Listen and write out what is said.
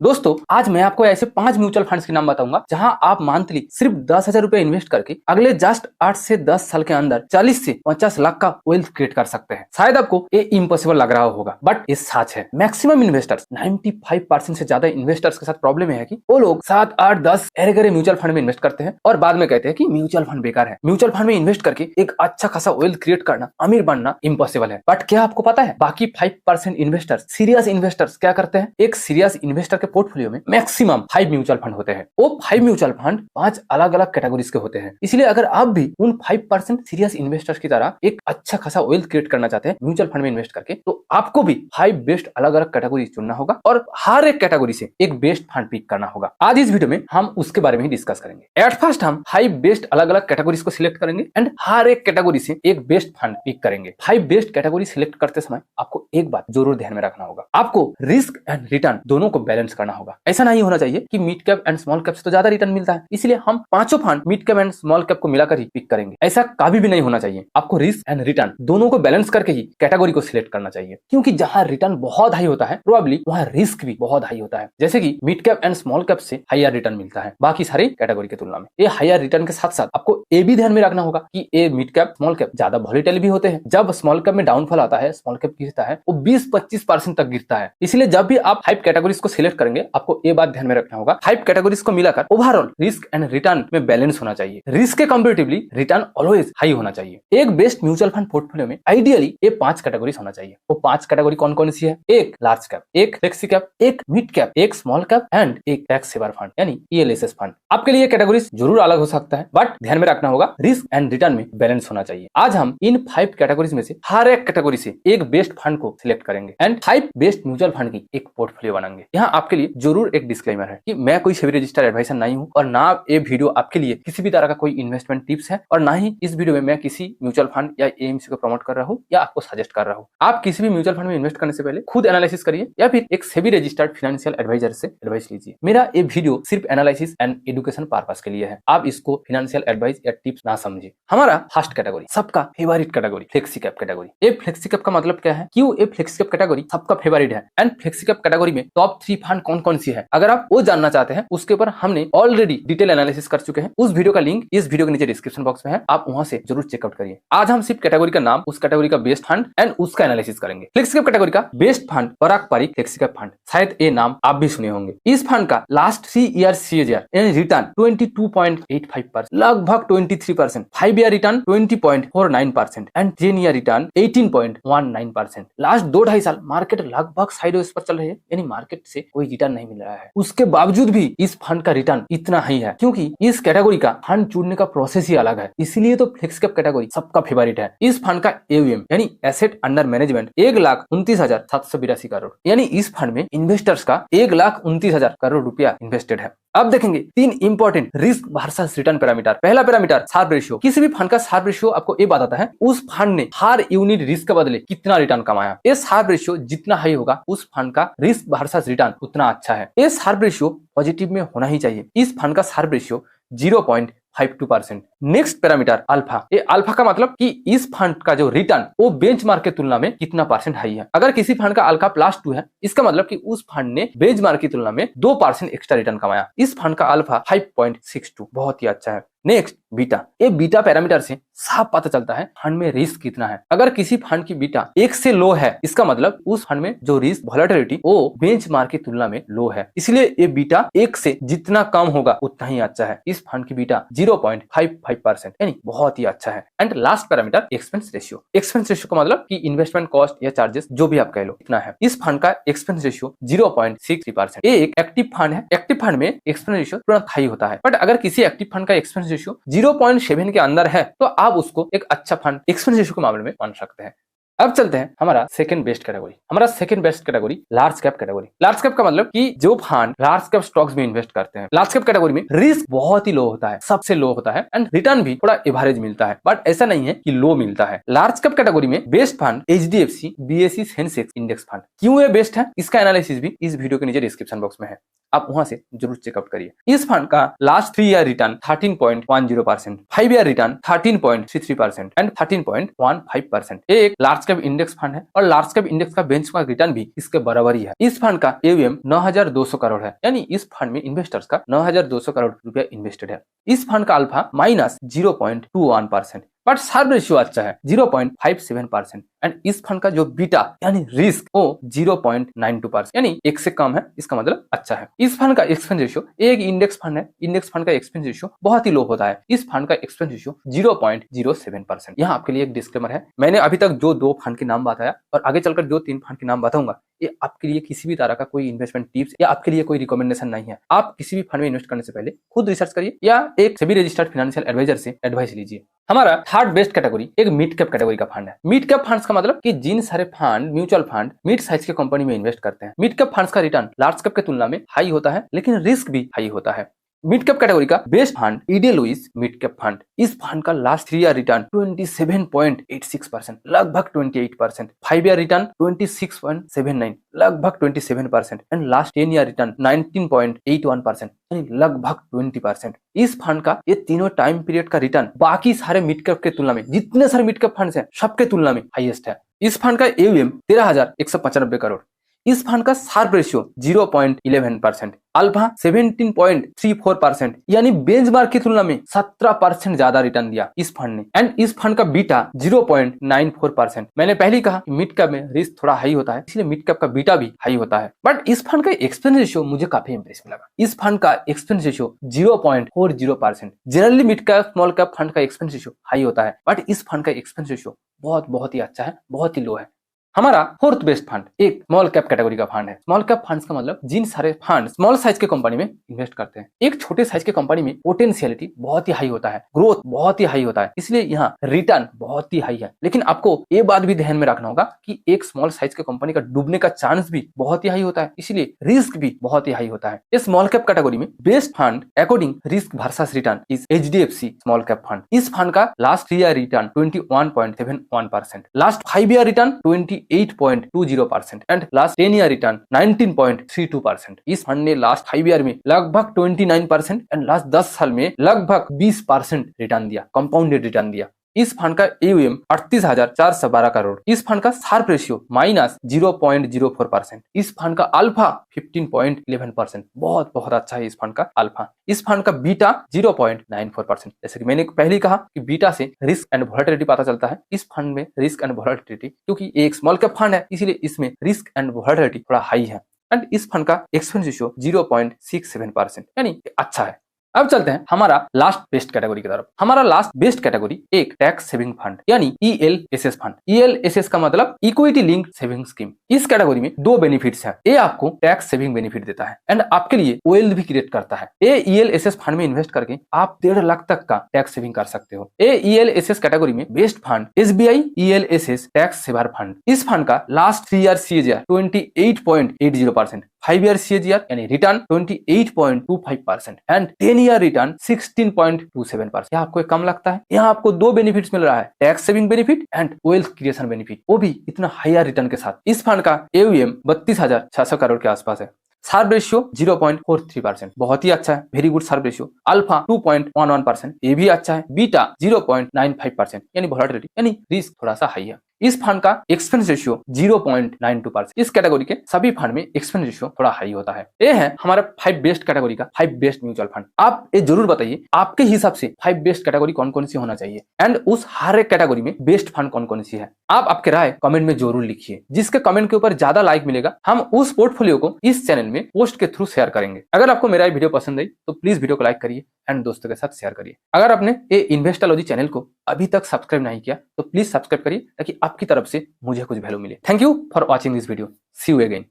दोस्तों आज मैं आपको ऐसे 5 म्यूचुअल फंड्स के नाम बताऊंगा जहां आप मंथली सिर्फ 10,000 रुपए इन्वेस्ट करके अगले जस्ट 8 से 10 साल के अंदर 40 से 50 लाख का वेल्थ क्रिएट कर सकते हैं। शायद आपको ये इम्पॉसिबल लग रहा होगा बट ये सच है। मैक्सिमम इन्वेस्टर्स 95% से ज्यादा इन्वेस्टर्स के साथ प्रॉब्लम है कि वो लोग 7, 8, 10 गहरे म्यूचुअल फंड में इन्वेस्ट करते हैं और बाद में कहते हैं कि म्यूचुअल फंड बेकार है। म्यूचुअल फंड में इन्वेस्ट करके एक अच्छा खासा वेल्थ क्रिएट करना, अमीर बनना इम्पॉसिबल है। बट क्या आपको पता है बाकी 5% इन्वेस्टर्स, सीरियस इन्वेस्टर्स क्या करते हैं? एक सीरियस इन्वेस्टर के पोर्टफोलियो में मैक्सिमम 5 म्यूचुअल फंड होते हैं। वो 5 म्यूचुअल फंड 5 अलग अलग कैटेगरीज के होते हैं। इसलिए अगर आप भी उन 5% सीरियस इन्वेस्टर्स की तरह एक अच्छा खासा वेल्थ क्रिएट करना चाहते हैं म्यूचुअल फंड में इन्वेस्ट करके, तो आपको भी 5 बेस्ट अलग अलग कैटेगरी चुनना होगा और हर एक कैटेगरी से एक बेस्ट फंड पिक करना होगा। आज इस वीडियो में हम उसके बारे में ही डिस्कस करेंगे। एट फर्स्ट हम 5 बेस्ट अलग अलग कैटेगरीज को सिलेक्ट करेंगे एंड हर एक कैटेगरी से एक बेस्ट फंड पिक करेंगे। 5 बेस्ट कैटेगरी सिलेक्ट करते समय आपको एक बात जरूर ध्यान में रखना होगा, आपको रिस्क एंड रिटर्न दोनों को बैलेंस करना होगा। ऐसा नहीं होना चाहिए कि mid cap and small cap से तो ज्यादा रिटर्न मिलता है इसलिए हम पांचों fund mid cap and small cap को मिलाकर ही पिक करेंगे। ऐसा कभी भी नहीं होना चाहिए। आपको रिस्क एंड रिटर्न दोनों को बैलेंस करके ही कैटेगरी को सिलेक्ट करना चाहिए, क्योंकि जहां रिटर्न बहुत हाई होता है प्रोबेबली वहां रिस्क भी बहुत हाई होता है। जैसे कि mid cap and small cap से हायर रिटर्न मिलता है बाकी सारे कैटेगरी की तुलना में। ये हायर रिटर्न के साथ साथ आपको ये भी ध्यान में रखना होगा कि ये मिड कैप स्मॉल कैप ज्यादा वॉलेटाइल भी होते हैं। जब स्मॉल कैप में डाउनफॉल आता है, स्मॉल कैप गिरता है, वो 20-25% तक गिरता है। इसलिए जब भी आप 5 कैटेगरीज को सिलेक्ट करेंगे आपको ये बात ध्यान में रखना होगा, 5 कैटेगरीज को मिलाकर ओवरऑल रिस्क एंड रिटर्न में बैलेंस होना चाहिए। रिस्क के कंपैरेटिवली रिटर्न ऑलवेज हाई होना चाहिए। एक बेस्ट म्यूचुअल फंड पोर्टफोलियो में आइडियली ये 5 कैटेगरीज होना चाहिए। वो 5 कैटेगरी कौन कौन सी है? एक लार्ज कैप, एक फ्लेक्सी कैप, एक मिड कैप, एक स्मॉल कैप एंड एक टैक्स सेवर फंड यानी ELSS फंड। आपके लिए कैटेगरीज जरूर अलग हो सकता है बट ध्यान में रखना होगा रिस्क एंड रिटर्न में बैलेंस होना चाहिए। आज हम इन 5 कैटेगरीज में से हर एक कैटेगरी से एक बेस्ट फंड को सिलेक्ट करेंगे एंड 5 बेस्ट म्यूचुअल फंड की एक पोर्टफोलियो बनाएंगे। यहाँ आपके लिए जरूर एक डिस्क्लेमर है कि मैं कोई सेबी रजिस्टर्ड एडवाइजर नहीं हूँ और ना ये वीडियो आपके लिए किसी भी तरह का कोई इन्वेस्टमेंट टिप्स है और ना ही इस वीडियो में मैं किसी म्यूचुअल फंड या AMC को प्रमोट कर रहा हूँ या आपको सजेस्ट कर रहा हूँ। आप किसी भी म्यूचुअल फंड में इन्वेस्ट करने से पहले खुद एनालिसिस करिए या फिर एक सेबी रजिस्टर्ड फाइनेंशियल एडवाइजर से एडवाइस लीजिए। मेरा ये वीडियो सिर्फ एनालिसिस एंड एजुकेशन पर्पस के लिए है, आप इसको फाइनेंशियल एडवाइस या टिप्स ना समझिए। हमारा फर्स्ट कैटेगरी, सबका favourite category, flexi cap category. ये फ्लेक्सी कैप का मतलब क्या है, क्यों ये फ्लेक्सी कैप कैटेगरी सबका फेवरेट है एंड फ्लेक्सी कैप कैटेगरी में टॉप 3 फंड कौन कौन सी है, अगर आप वो जानना चाहते हैं उसके ऊपर हमने ऑलरेडी डिटेल एनालिसिस कर चुके हैं। उस वीडियो का लिंक इस वीडियो के नीचे डिस्क्रिप्शन बॉक्स में है, आप वहां से जरूर चेकआउट करिए। आज हम सिर्फ कैटेगरी का नाम, उस कैटेगरी का बेस्ट फंड एंड उसका एनालिसिस करेंगे। फ्लेक्सी कैप कैटेगरी का बेस्ट फंड पराग पारिक फ्लेक्सी कैप फंड, शायद ये नाम आप भी सुने होंगे। इस फंड का लास्ट 3 ईयर CAGR यानी रिटर्न 22.85%, लगभग 23%, 5 year return 20.49% and 10 year return 18.19%। Last 2-2.5 साल मार्केट लगभग साइडवेज पर चल रही है यानी मार्केट से कोई रिटर्न नहीं मिल रहा है। उसके बावजूद भी इस फंड का रिटर्न इतना हाई है क्योंकि इस कैटेगरी का फंड चुनने का प्रोसेस ही अलग है, इसलिए तो फ्लेक्सी कैप कैटेगरी सबका फेवरेट है। इस फंड का AUM यानी एसेट अंडर मैनेजमेंट 1,29,782 करोड़, यानी इस फंड में इन्वेस्टर्स का 1,29,000 करोड़ रुपया इन्वेस्टेड है। अब देखेंगे 3 important risk versus return parameter. पहला पैरामीटर शार्प रेशियो। किसी भी फंड का शार्प रेशियो आपको ये बताता है उस फंड ने हर यूनिट रिस्क के बदले कितना रिटर्न कमाया। ये शार्प रेशियो जितना हाई होगा उस फंड का रिस्क वर्सेस रिटर्न उतना अच्छा है। ये शार्प रेशियो पॉजिटिव में होना ही चाहिए। इस फंड का Sharpe ratio 0.52%। Next parameter alpha. ये अल्फा का मतलब कि इस फंड का जो रिटर्न वो बेंचमार्क के तुलना में कितना % हाई है। अगर किसी फंड का अल्फा +2 है इसका मतलब कि उस फंड ने बेंचमार्क की तुलना में 2% एक्स्ट्रा रिटर्न कमाया। इस फंड का अल्फा 5.62 बहुत ही अच्छा है। Next beta. ये बीटा पैरामीटर से साफ पता चलता है फंड में रिस्क कितना है। अगर किसी फंड की बीटा 1 से लो है इसका मतलब उस फंड में जो रिस्क वॉलेटिलिटी वो बेंचमार्क की तुलना में लो है, इसलिए ये बीटा 1 से जितना कम होगा उतना ही अच्छा है। इस फंड की बीटा 0.55% यानी बहुत ही अच्छा है। And last parameter expense ratio. Expense ratio का मतलब कि इन्वेस्टमेंट कॉस्ट या चार्जेस जो भी आप कह लो इतना है। इस फंड का एक्सपेंस रेशियो 0.63%। ये एक एक्टिव फंड है। एक्टिव फंड में एक्सपेंस रेशियो तुरंत हाई होता है बट अगर किसी एक्टिव फंड का एक्सपेंस रेशियो 0.7 के अंदर है तो आप उसको एक अच्छा फंड एक्सपेंस रेशियो के मामले में मान सकते हैं। अब चलते हैं हमारा सेकंड बेस्ट कैटेगरी। हमारा second best category large cap category. Large cap का मतलब कि जो फंड लार्ज कैप स्टॉक्स में इन्वेस्ट करते हैं। लार्ज कैप कैटेगरी में रिस्क बहुत ही लो होता है, सबसे लो होता है एंड रिटर्न भी थोड़ा एवरेज मिलता है बट ऐसा नहीं है कि लो मिलता है। लार्ज कैप कैटेगरी में best fund HDFC BSE Sensex index fund. क्यों ये बेस्ट है इसका एनालिसिस भी इस वीडियो के नीचे डिस्क्रिप्शन बॉक्स में है, आप वहां से जरूर चेकआउट करिए। इस फंड का last 3 year return 13.10%, 5 year return 13.33% and 13.15%। एक लार्ज कैप इंडेक्स फंड है और लार्ज कैप इंडेक्स का बेंचमार्क रिटर्न भी इसके बराबर ही है। इस फंड का AUM 9,200 करोड़ है, यानी इस फंड में इन्वेस्टर्स का 9,200 करोड़ रुपया इन्वेस्टेड है। इस फंड का अल्फा -0.21%, बट शार्प रेशियो अच्छा है 0.57% एंड इस फंड का जो बीटा यानी रिस्क वो 0.92%, यानी एक से कम है, इसका मतलब अच्छा है। इस फंड का एक्सपेंस रेशियो, एक इंडेक्स फंड है, इंडेक्स फंड का एक्सपेंस रेशियो बहुत ही लो होता है। इस फंड का एक्सपेंस रेशियो 0.07%। यहाँ आपके लिए एक डिस्क्लेमर है, मैंने अभी तक जो 2 फंड के नाम बताया और आगे चलकर जो 3 फंड के नाम बताऊंगा, ये आपके लिए किसी भी तरह का कोई इन्वेस्टमेंट टिप्स या आपके लिए कोई रिकमेंडेशन नहीं है। आप किसी भी फंड में इन्वेस्ट करने से पहले खुद रिसर्च करिए या एक सेबी रजिस्टर्ड फाइनेंशियल एडवाइजर से एडवाइस लीजिए। हमारा थर्ड बेस्ट कैटेगरी एक मिड कैप कैटेगरी का फंड है। मिड कैप फंड्स का मतलब कि जिन सारे fund mutual fund mid size के कंपनी में इन्वेस्ट करते हैं। मिड कैप फंड्स का रिटर्न लार्ज कैप के तुलना में हाई होता है, लेकिन रिस्क भी हाई होता है। मिड कैप कैटेगरी का best fund Edelweiss mid cap fund. इस फंड का लास्ट 3 ईयर रिटर्न 27.86%, लगभग 28%, 5 ईयर रिटर्न 26.79, लगभग 27% एंड लास्ट 10 ईयर रिटर्न 19.81%, यानी लगभग 20%। इस फंड का ये तीनों टाइम पीरियड का रिटर्न बाकी सारे मिड कैप के तुलना में, जितने सारे मिड कैप फंड्स हैं सबके तुलना में हाईएस्ट है। इस फंड का AUM 13,195 करोड़। इस फंड का शार्प रेशियो 0.11%, अल्फा 17.34%, यानी बेंचमार्क की तुलना में 17% ज्यादा रिटर्न दिया इस फंड ने एंड इस फंड का बीटा 0.94%। मैंने पहले ही कहा कि मिड कैप में रिस्क थोड़ा हाई होता है, इसलिए मिड कैप का बीटा भी हाई होता है। बट इस फंड का एक्सपेंस रेशियो मुझे काफी इंप्रेसिव लगा। इस फंड का expense ratio 0.40%। Generally mid cap small cap fund का एक्सपेंस रेशियो हाई होता है, बट इस फंड का एक्सपेंस रेशियो बहुत ही अच्छा है, बहुत ही लो है। हमारा फोर्थ बेस्ट फंड एक स्मॉल कैप कैटेगरी का फंड है। स्मॉल कैप फंड्स का मतलब जिन सारे फंड स्मॉल साइज के कंपनी में इन्वेस्ट करते हैं। एक छोटे साइज के कंपनी में पोटेंशियलिटी बहुत ही हाई होता है, ग्रोथ बहुत ही हाई होता है, इसलिए यहाँ रिटर्न बहुत ही हाई है। लेकिन आपको ये बात भी ध्यान में रखना होगा कि एक स्मॉल साइज के कंपनी का डूबने का चांस भी बहुत ही हाई होता है, इसलिए रिस्क भी बहुत ही हाई होता है। इस स्मॉल कैप कैटेगरी में best fund according risk versus return is HDFC small cap fund. इस फंड का last 3 year return 21.71%, last 5 year return 28.20% and last 10 year return 19.32%। इस फंड ने लास्ट 5 ईयर में लगभग 29% एंड लास्ट 10 साल में लगभग 20% रिटर्न दिया, कंपाउंडेड रिटर्न दिया। इस फंड का AUM 38,412 करोड़। इस फंड का शार्प रेशियो -0.04%। इस फंड का अल्फा 15.11%, बहुत अच्छा है इस फंड का अल्फा। इस फंड का बीटा 0.94%। जैसे कि मैंने पहले ही कहा कि बीटा से रिस्क एंड वोलेटिलिटी पता चलता है। इस फंड में रिस्क एंड वोलेटिलिटी, क्योंकि एक स्मॉल कैप फंड है इसलिए इसमें रिस्क एंड वोलेटिलिटी थोड़ा हाई है एंड इस फंड का एक्सपेंस रेशियो 0.67%, यानी अच्छा है। अब चलते हैं हमारा लास्ट बेस्ट कैटेगरी की तरफ। हमारा लास्ट बेस्ट कैटेगरी एक टैक्स सेविंग फंड यानी ELSS फंड। ELSS का मतलब इक्विटी लिंक्ड सेविंग स्कीम। इस कैटेगरी में 2 बेनिफिट्स हैं। ये आपको टैक्स सेविंग बेनिफिट देता है एंड आपके लिए वेल्थ भी क्रिएट करता है। ये ELSS फंड में इन्वेस्ट करके आप 1.5 लाख तक का टैक्स सेविंग कर सकते हो। ये ELSS कैटेगरी में best fund SBI ELSS tax saver fund. इस फंड का last 3 year CAGR 28.80%, 5 year CAGR यानी रिटर्न 28.25% एंड 10 ईयर रिटर्न 16.27%। यहाँ आपको कम लगता है? यहाँ आपको 2 बेनिफिट्स मिल रहा है, tax saving benefit and wealth creation benefit, वो भी इतना हायर रिटर्न के साथ। इस फंड का AUM 32,600 करोड़ के आसपास है। शार्प रेशियो 0.43%, बहुत ही अच्छा है, very good Sharpe ratio. Alpha 2.11%, ये भी अच्छा है। बीटा 0.95%, यानी वोलेटिलिटी यानी रिस्क थोड़ा सा हाई है। इस फंड का एक्सपेंस रेशियो 0.92%। इस कैटेगरी के सभी फंड में एक्सपेंस रेशियो थोड़ा हाई होता है। ये है हमारा 5 बेस्ट कैटेगरी का 5 बेस्ट म्यूचुअल फंड। आप ये जरूर बताइए आपके हिसाब से 5 बेस्ट कैटेगरी कौन कौन सी होना चाहिए एंड उस हर एक कैटेगरी में बेस्ट फंड कौन कौन सी है। आप आपके राय कमेंट में जरूर लिखिए। जिसके कमेंट के ऊपर ज्यादा लाइक मिलेगा हम उस पोर्टफोलियो को इस चैनल में पोस्ट के थ्रू शेयर करेंगे। अगर आपको मेरा वीडियो पसंद आई तो प्लीज वीडियो को लाइक करिए एंड दोस्तों के साथ शेयर करिए। अगर आपने ये इन्वेस्टोलॉजी चैनल को अभी तक सब्सक्राइब नहीं किया तो प्लीज सब्सक्राइब करिए ताकि आपकी तरफ से मुझे कुछ वैल्यू मिले। Thank you for watching this video. See you again.